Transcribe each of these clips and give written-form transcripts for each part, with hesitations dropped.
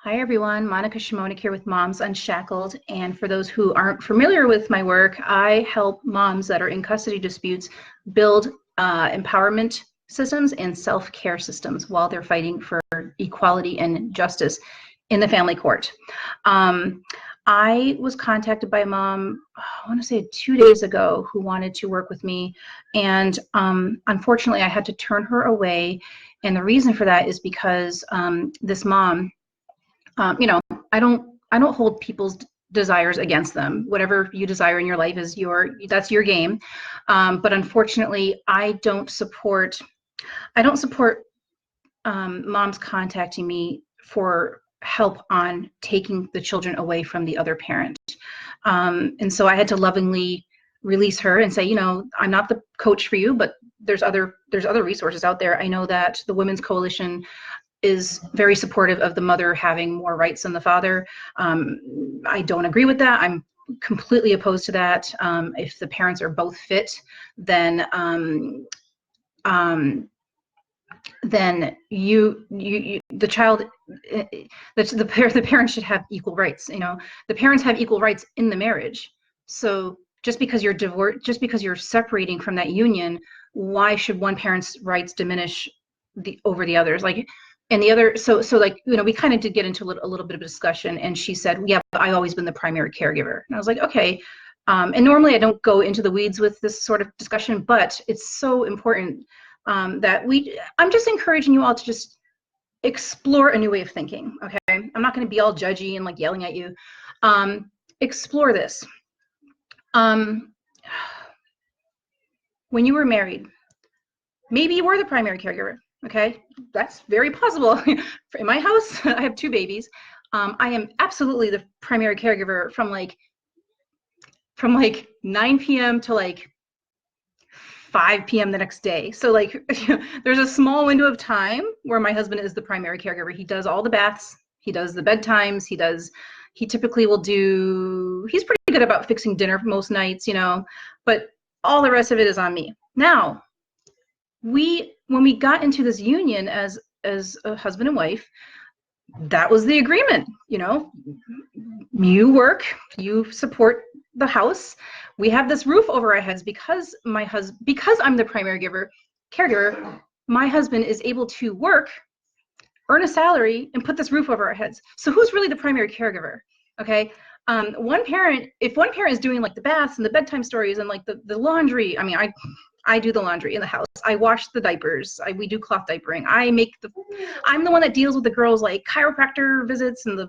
Hi everyone, Monica Shimonik here with Moms Unshackled. And for those who aren't familiar with my work, I help moms that are in custody disputes build empowerment systems and self-care systems while they're fighting for equality and justice in the family court. I was contacted by a mom, I want to say 2 days ago, who wanted to work with me. And unfortunately, I had to turn her away. And the reason for that is because this mom, I don't hold people's desires against them. Whatever you desire in your life is that's your game. But unfortunately, I don't support moms contacting me for help on taking the children away from the other parent. And so I had to lovingly release her and say, I'm not the coach for you, but there's other resources out there. I know that the Women's Coalition is very supportive of the mother having more rights than the father. I don't agree with that. I'm completely opposed to that. If the parents are both fit, then the child, the parents should have equal rights. The parents have equal rights in the marriage. So just because you're divorced, just because you're separating from that union, why should one parent's rights diminish over the others? And the other, so we kind of did get into a little bit of a discussion, and she said, yeah, but I've always been the primary caregiver. And I was like, okay. And normally I don't go into the weeds with this sort of discussion, but it's so important that I'm just encouraging you all to just explore a new way of thinking, okay? I'm not going to be all judgy and yelling at you. Explore this. When you were married, maybe you were the primary caregiver. Okay, that's very possible. In my house, I have 2 babies. I am absolutely the primary caregiver from 9 p.m. to 5 p.m. the next day. So there's a small window of time where my husband is the primary caregiver. He does all the baths, he does the bedtimes, he typically will he's pretty good about fixing dinner most nights, but all the rest of it is on me. Now, when we got into this union as a husband and wife, that was the agreement. You work, you support the house. We have this roof over our heads because I'm the primary caregiver. My husband is able to work, earn a salary, and put this roof over our heads. So who's really the primary caregiver? Okay. If one parent is doing the baths and the bedtime stories and the laundry, I do the laundry in the house. I wash the diapers. We do cloth diapering. I'm the one that deals with the girls' chiropractor visits and the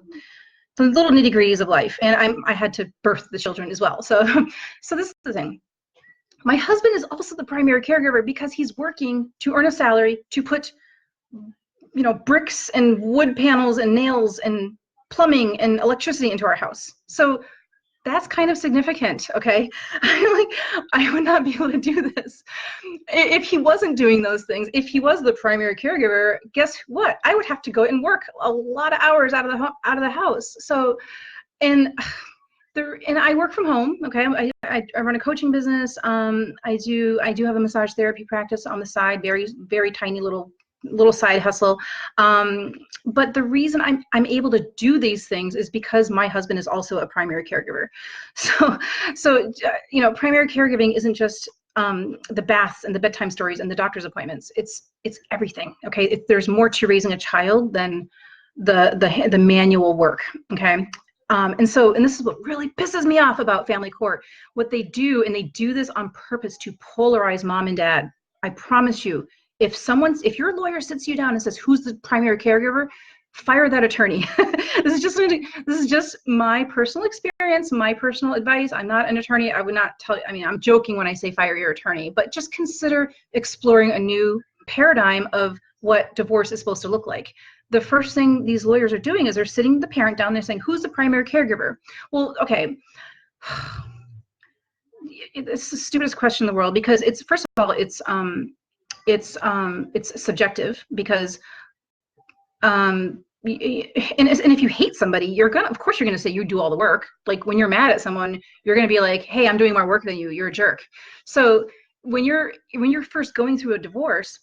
little nitty-gritties of life. And I had to birth the children as well. So this is the thing. My husband is also the primary caregiver because he's working to earn a salary to put, bricks and wood panels and nails and plumbing and electricity into our house. So that's kind of significant, okay? I would not be able to do this if he wasn't doing those things. If he was the primary caregiver, guess what? I would have to go and work a lot of hours out of the house. So, and I work from home, okay? I run a coaching business. I do have a massage therapy practice on the side, very, very tiny little side hustle. But the reason I'm able to do these things is because my husband is also a primary caregiver. So primary caregiving isn't just the baths and the bedtime stories and the doctor's appointments. It's everything. Okay, there's more to raising a child than the manual work. Okay. And this is what really pisses me off about family court. What they do, and they do this on purpose to polarize mom and dad. I promise you, if your lawyer sits you down and says, who's the primary caregiver, fire that attorney. This is just my personal experience, my personal advice. I'm not an attorney. I would not tell you, I'm joking when I say fire your attorney, but just consider exploring a new paradigm of what divorce is supposed to look like. The first thing these lawyers are doing is they're sitting the parent down there saying, who's the primary caregiver? Well, okay. It's the stupidest question in the world because first of all, it's subjective because and if you hate somebody, of course you're gonna say you do all the work. When you're mad at someone, you're gonna be like, hey, I'm doing more work than you, you're a jerk. So when you're first going through a divorce,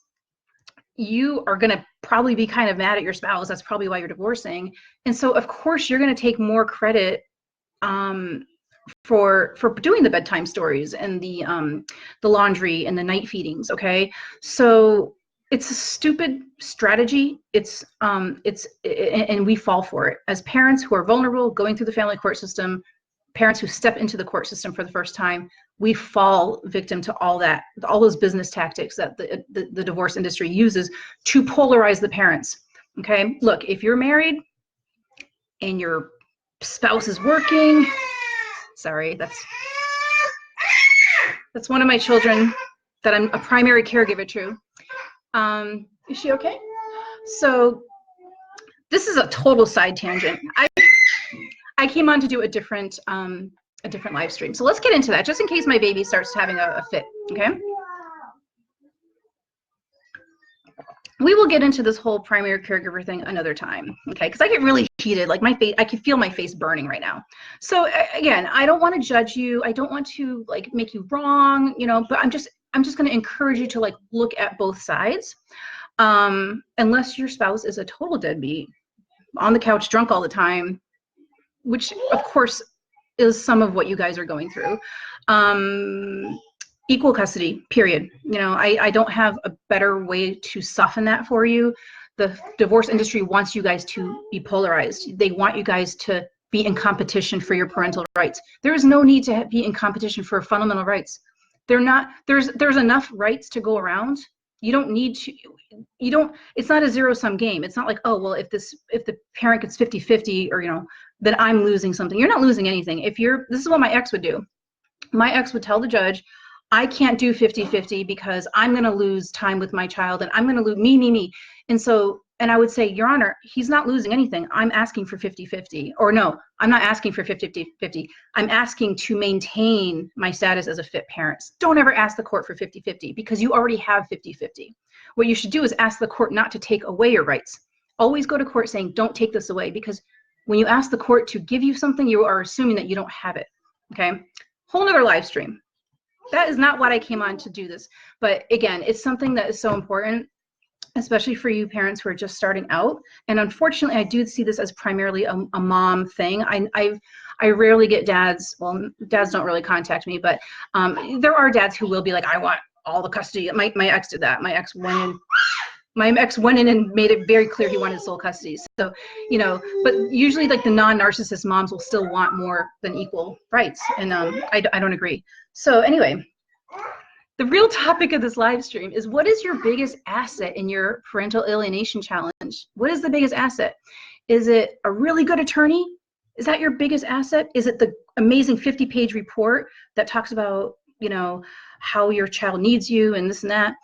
you are going to probably be kind of mad at your spouse. That's probably why you're divorcing. And so of course you're going to take more credit for doing the bedtime stories and the laundry and the night feedings. Okay, so it's a stupid strategy. And we fall for it as parents who are vulnerable, going through the family court system, parents who step into the court system for the first time. We fall victim to all those business tactics that the divorce industry uses to polarize the parents. Okay, look, if you're married and your spouse is working, sorry, that's one of my children that I'm a primary caregiver to. Is she okay? So this is a total side tangent. I came on to do a different live stream. So let's get into that, just in case my baby starts having a fit, okay? We will get into this whole primary caregiver thing another time, okay? Because I get really heated, like my face, I can feel my face burning right now. So again, I don't want to judge you. I don't want to like make you wrong, you know, but I'm just going to encourage you to like look at both sides. Unless your spouse is a total deadbeat, on the couch, drunk all the time, which of course is some of what you guys are going through. Equal custody, period. You know, I don't have a better way to soften that for you. The divorce industry wants you guys to be polarized. They want you guys to be in competition for your parental rights. There is no need to be in competition for fundamental rights. There's enough rights to go around. You don't need to, it's not a zero-sum game. It's not like, oh, well, if the parent gets 50-50 or, you know, then I'm losing something. You're not losing anything. This is what my ex would do. My ex would tell the judge, I can't do 50-50 because I'm going to lose time with my child and I'm going to lose me. And I would say, Your Honor, he's not losing anything. I'm asking for 50-50. Or no, I'm not asking for 50-50. I'm asking to maintain my status as a fit parent. Don't ever ask the court for 50-50 because you already have 50-50. What you should do is ask the court not to take away your rights. Always go to court saying, don't take this away, because when you ask the court to give you something, you are assuming that you don't have it. Okay? Whole nother live stream. That is not what I came on to do this. But again, it's something that is so important, especially for you parents who are just starting out. And unfortunately, I do see this as primarily a mom thing. I rarely get dads. Well, dads don't really contact me, but there are dads who will be like, I want all the custody. My ex did that. My ex went in and made it very clear he wanted sole custody. So, you know, but usually like the non-narcissist moms will still want more than equal rights. And I don't agree. So anyway, the real topic of this live stream is, what is your biggest asset in your parental alienation challenge? What is the biggest asset? Is it a really good attorney? Is that your biggest asset? Is it the amazing 50-page report that talks about, you know, how your child needs you and this and that?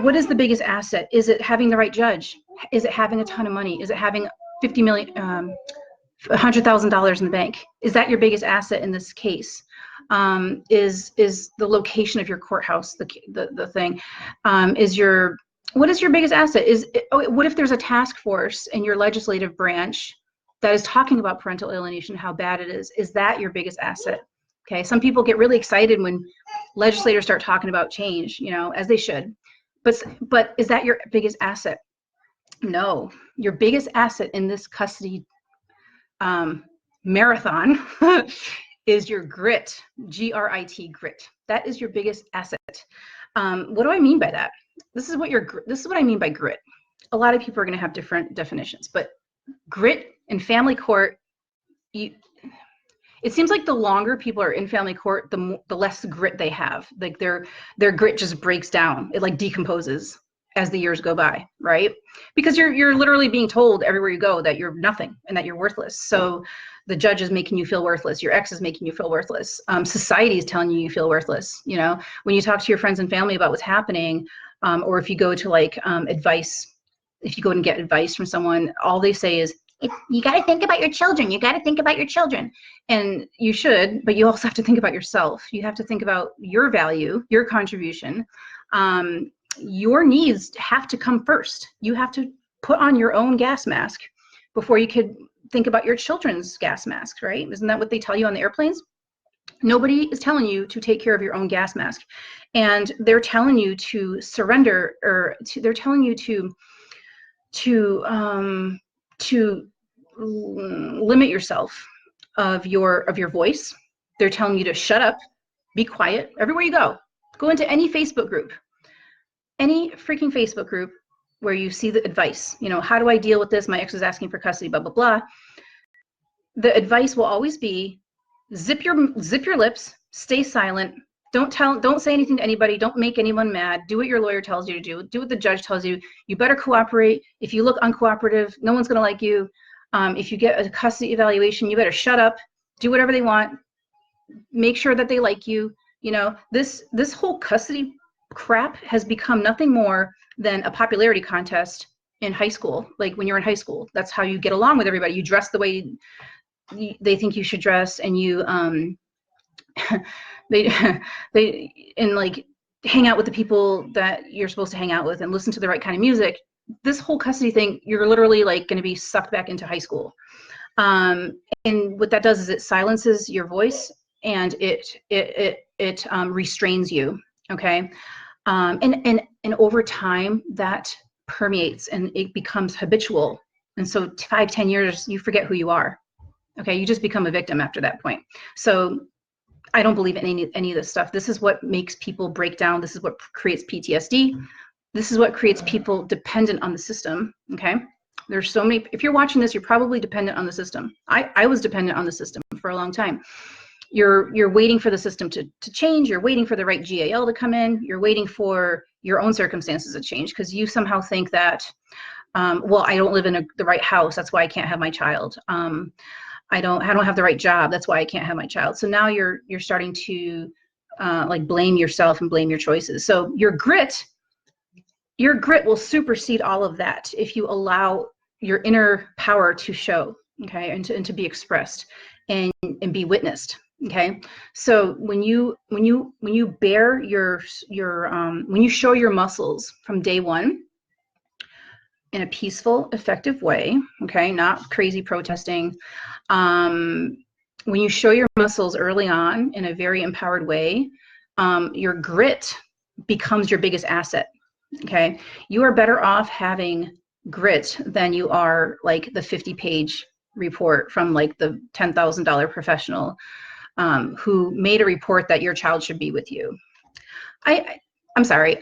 What is the biggest asset? Is it having the right judge? Is it having a ton of money? Is it having $100,000 in the bank? Is that your biggest asset in this case? Is the location of your courthouse the thing? What is your biggest asset? What if there's a task force in your legislative branch that is talking about parental alienation, how bad it is? Is that your biggest asset? Okay, some people get really excited when legislators start talking about change, you know, as they should. But is that your biggest asset? No, your biggest asset in this custody marathon is your grit, G-R-I-T, grit. That is your biggest asset. What do I mean by that? This is what I mean by grit. A lot of people are going to have different definitions, but grit in family court, it seems like the longer people are in family court, the less grit they have. Like their grit just breaks down. It like decomposes as the years go by, right? Because you're literally being told everywhere you go that you're nothing and that you're worthless. So the judge is making you feel worthless. Your ex is making you feel worthless. Society is telling you feel worthless. You know, when you talk to your friends and family about what's happening, or if you go to like advice, if you go and get advice from someone, all they say is, you got to think about your children. You got to think about your children. And you should, but you also have to think about yourself. You have to think about your value, your contribution. Your needs have to come first. You have to put on your own gas mask before you could think about your children's gas masks, right? Isn't that what they tell you on the airplanes? Nobody is telling you to take care of your own gas mask, and they're telling you to surrender, or they're telling you to limit yourself of your voice. They're telling you to shut up, be quiet everywhere you go. Go into any Facebook group, any freaking Facebook group where you see the advice. You know, how do I deal with this? My ex is asking for custody, blah blah blah. The advice will always be zip your lips, stay silent, don't say anything to anybody, don't make anyone mad, do what your lawyer tells you to do what the judge tells you. You better cooperate. If you look uncooperative, no one's going to like you. If you get a custody evaluation, you better shut up, do whatever they want, make sure that they like you. You know, this whole custody crap has become nothing more than a popularity contest in high school. Like when you're in high school, that's how you get along with everybody. You dress the way they think you should dress, and you they and like hang out with the people that you're supposed to hang out with and listen to the right kind of music. This whole custody thing, you're literally like going to be sucked back into high school, and what that does is it silences your voice, and it restrains you. Okay, and over time that permeates and it becomes habitual, and so 5-10 years you forget who you are. Okay, you just become a victim after that point. So I don't believe in any of this stuff. This is what makes people break down. This is what creates PTSD. This is what creates people dependent on the system. Okay, there's so many. If you're watching this, you're probably dependent on the system. I was dependent on the system for a long time. You're waiting for the system to change. You're waiting for the right GAL to come in. You're waiting for your own circumstances to change because you somehow think that, well, I don't live in the right house, that's why I can't have my child. I don't have the right job, that's why I can't have my child. So now you're starting to like blame yourself and blame your choices. So your grit will supersede all of that if you allow your inner power to show, okay, and to be expressed and be witnessed. Okay, so when you bear when you show your muscles from day one in a peaceful, effective way, okay, not crazy protesting. When you show your muscles early on in a very empowered way, your grit becomes your biggest asset. Okay, you are better off having grit than you are like the 50-page report from like the $10,000 professional who made a report that your child should be with you. I'm sorry.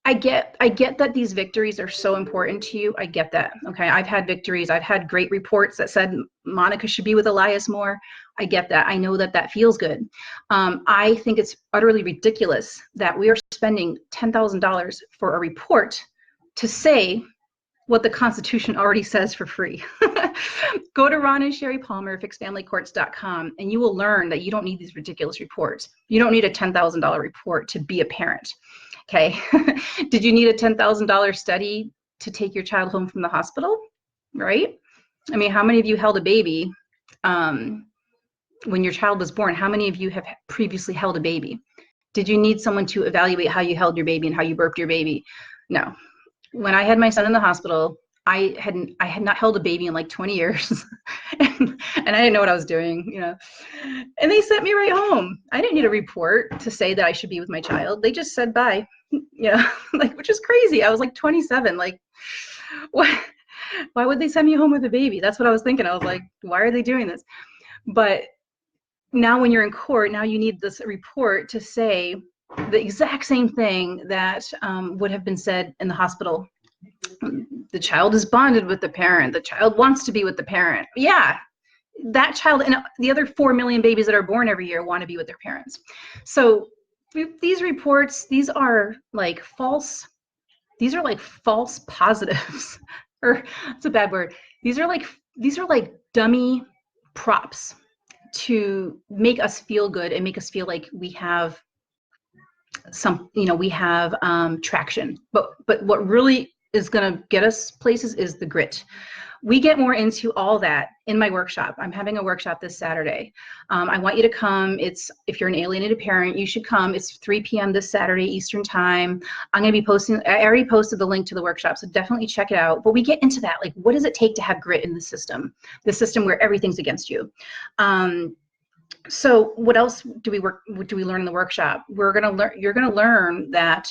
I get that these victories are so important to you. I get that. Okay, I've had victories. I've had great reports that said Monica should be with Elias more. I get that. I know that that feels good. I think it's utterly ridiculous that we are spending $10,000 for a report to say what the Constitution already says for free. Go to Ron and Sherry Palmer, fixedfamilycourts.com, and you will learn that you don't need these ridiculous reports. You don't need a $10,000 report to be a parent. Okay. Did you need a $10,000 study to take your child home from the hospital? Right? I mean, how many of you held a baby when your child was born? How many of you have previously held a baby? Did you need someone to evaluate how you held your baby and how you burped your baby? No. When I had my son in the hospital, I had not held a baby in like 20 years and I didn't know what I was doing, you know, and they sent me right home. I didn't need a report to say that I should be with my child. They just said bye, you know, like, which is crazy. I was like 27, like, what? Why would they send me home with a baby? That's what I was thinking. I was like, why are they doing this? But now when you're in court, now you need this report to say the exact same thing that would have been said in the hospital. The child is bonded with the parent. The child wants to be with the parent. Yeah, that child and the other 4 million babies that are born every year want to be with their parents. So these reports, these are like false positives. Or it's a bad word. These are like dummy props to make us feel good and make us feel like we have traction. But what really is going to get us places is the grit. We get more into all that in my workshop. I'm having a workshop this Saturday. I want you to come. If you're an alienated parent, you should come. It's 3 p.m. this Saturday Eastern time. I'm going to be posting. I already posted the link to the workshop, so definitely check it out. But we get into that, like, what does it take to have grit in the system where everything's against you? So what else do we learn in the workshop? You're gonna learn that,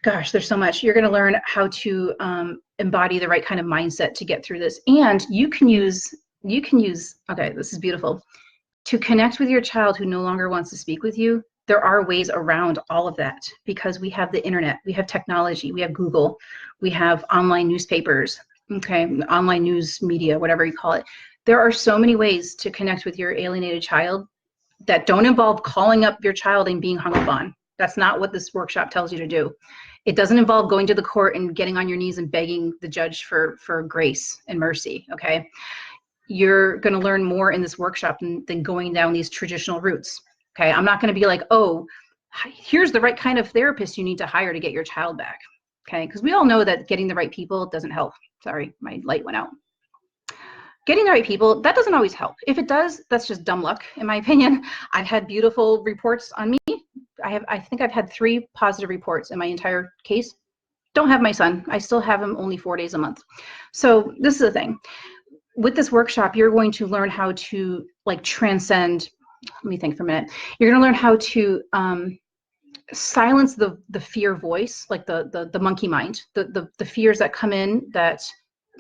gosh, there's so much. You're gonna learn how to embody the right kind of mindset to get through this. And you can use, okay, this is beautiful. To connect with your child who no longer wants to speak with you, there are ways around all of that, because we have the internet, we have technology, we have Google, we have online newspapers, okay, online news media, whatever you call it. There are so many ways to connect with your alienated child that don't involve calling up your child and being hung up on. That's not what this workshop tells you to do. It doesn't involve going to the court and getting on your knees and begging the judge for grace and mercy, okay? You're going to learn more in this workshop than going down these traditional routes. Okay, I'm not going to be like, oh, here's the right kind of therapist you need to hire to get your child back. Okay, because we all know that getting the right people doesn't help. Sorry, my light went out. Getting the right people, that doesn't always help. If it does, that's just dumb luck, in my opinion. I've had beautiful reports on me. I think I've had 3 positive reports in my entire case. Don't have my son. I still have him only 4 days a month. So this is the thing. With this workshop, you're going to learn how to like transcend. Let me think for a minute. You're going to learn how to silence the fear voice, like the monkey mind, the fears that come in that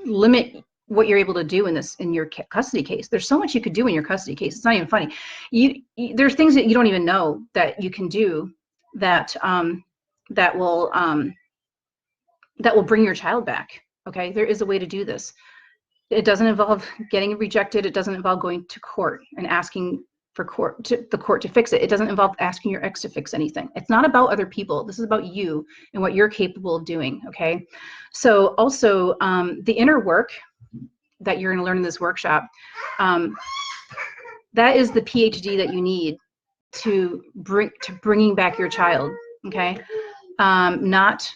limit what you're able to do in your custody case. There's so much you could do in your custody case. It's not even funny. There's things that you don't even know that you can do that that will bring your child back. Okay, there is a way to do this. It doesn't involve getting rejected. It doesn't involve going to court and asking for the court to fix it. It doesn't involve asking your ex to fix anything. It's not about other people. This is about you and what you're capable of doing, okay? So also the inner work that you're gonna learn in this workshop, that is the PhD that you need to bringing back your child, okay? Not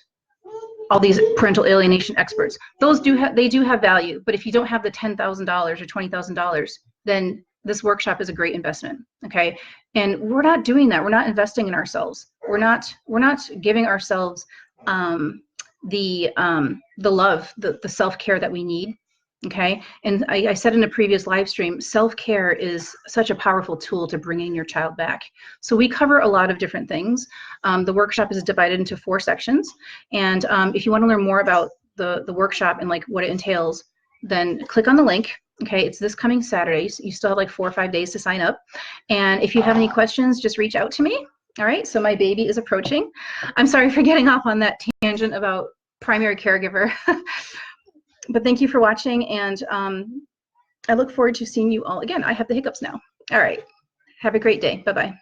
all these parental alienation experts. Those do have value, but if you don't have the $10,000 or $20,000, then this workshop is a great investment, okay? And we're not doing that. We're not investing in ourselves. We're not giving ourselves the love, the self-care that we need, okay? And I said in a previous live stream, self-care is such a powerful tool to bringing your child back. So we cover a lot of different things. The workshop is divided into 4 sections. And if you want to learn more about the workshop and like what it entails, then click on the link. Okay, it's this coming Saturday. So you still have like 4 or 5 days to sign up. And if you have any questions, just reach out to me. All right, so my baby is approaching. I'm sorry for getting off on that tangent about primary caregiver. But thank you for watching, and I look forward to seeing you all again. I have the hiccups now. All right, have a great day. Bye-bye.